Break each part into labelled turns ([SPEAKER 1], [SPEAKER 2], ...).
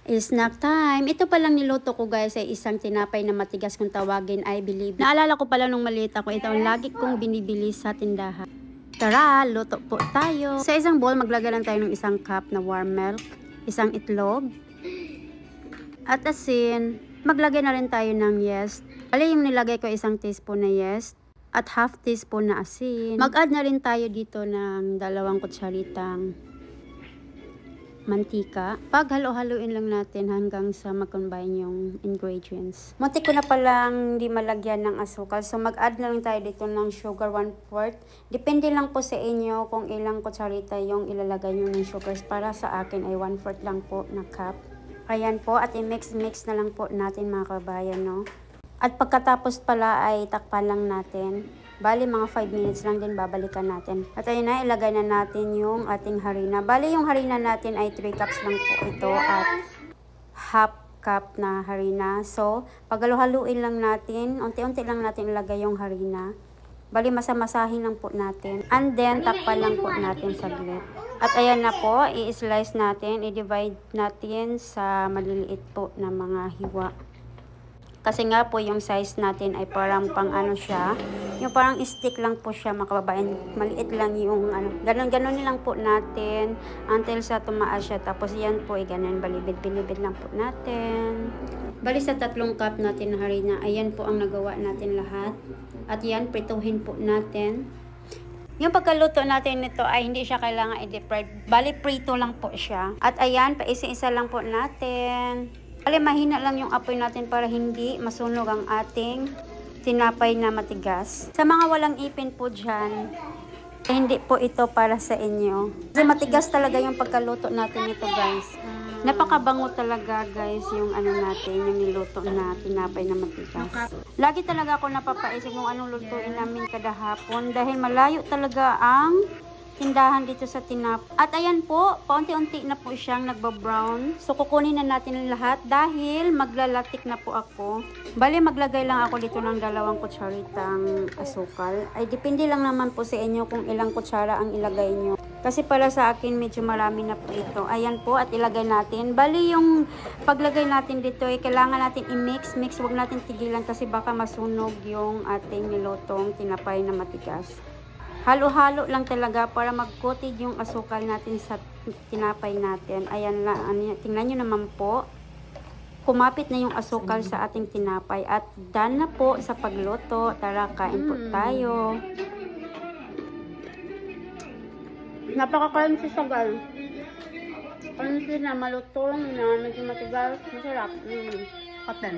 [SPEAKER 1] Snack time. Ito palang niluto ko guys ay isang tinapay na matigas kung tawagin, I believe. Naalala ko pala nung maliit ako, ito ang lagi kong binibili sa tindahan. Tara, luto po tayo. Sa isang bowl, maglagay lang tayo ng isang cup na warm milk, isang itlog, at asin. Maglagay na rin tayo ng yeast. Bali yung nilagay ko isang teaspoon na yeast at half teaspoon na asin. Mag-add na rin tayo dito ng 2 kutsaritang mantika. Paghalo-haluin lang natin hanggang sa mag-combine yung ingredients. Muntik ko na palang di malagyan ng asukal. So mag-add na lang tayo dito ng sugar 1/4. Depende lang po sa inyo kung ilang kutsarita yung ilalagay nyo ng sugars. Para sa akin ay 1/4 lang po na cup. Ayan po, at i-mix na lang po natin mga kabayan, no? At pagkatapos pala ay takpan lang natin. Bali mga 5 minutes lang din babalikan natin. At ayun na, ilagay na natin yung ating harina. Bali yung harina natin ay 3 cups lang po ito at half cup na harina. So, paghaluhaluin lang natin, unti-unti lang natin ilagay yung harina. Bali masamasahin lang po natin. And then, takpan lang po natin saglit. At ayan na po, i-slice natin, i-divide natin sa maliliit po na mga hiwa. Kasi nga po yung size natin ay parang pang ano siya, yung parang stick lang po siya mga kababayan, maliit lang yung ano, ganon lang po natin until sa tumaas siya. Tapos yan po ay ganon, balibid lang po natin. Bali sa 3 cup natin na harina, ayan po ang nagawa natin lahat. At yan, prituhin po natin. Yung pagkaluto natin nito ay hindi siya kailangan i-deep fry. Bali prito lang po siya. At ayan, paisa-isa lang po natin. Bali, mahina lang yung apoy natin para hindi masunog ang ating tinapay na matigas. Sa mga walang ipin po dyan, hindi po ito para sa inyo. Kasi matigas talaga yung pagkaluto natin ito guys. Napakabango talaga guys yung ano natin, yung niluto na tinapay na matigas. Lagi talaga ako napapaisip kung anong lutuin namin kada hapon dahil malayo talaga ang tindahan dito sa tinap. At ayan po, paunti-unti na po siyang nagba-brown. So kukunin na natin ang lahat dahil maglalatik na po ako. Bali maglagay lang ako dito ng 2 kutsaritang asukal. Ay depende lang naman po sa inyo kung ilang kutsara ang ilagay nyo. Kasi para sa akin medyo marami na po ito. Ayan po, at ilagay natin. Bali yung paglagay natin dito ay kailangan natin i-mix. Huwag natin tigilan kasi baka masunog yung ating nilutong tinapay na matigas. Halo-halo lang talaga para mag-coated yung asukal natin sa tinapay natin. Ayan lang, tingnan nyo naman po. Kumapit na yung asukal sa ating tinapay. At done na po sa pagluto. Tara, kain po tayo. Napaka-crunchy siya guys. Crunchy na malutong na medyo matigas. Masarap. Cotton.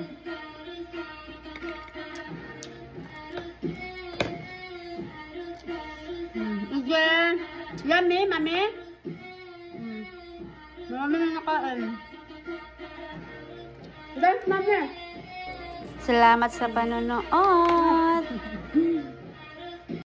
[SPEAKER 1] Yeah. Yummy, mami. Marami na nakain. Dance, mami. Salamat sa panonood.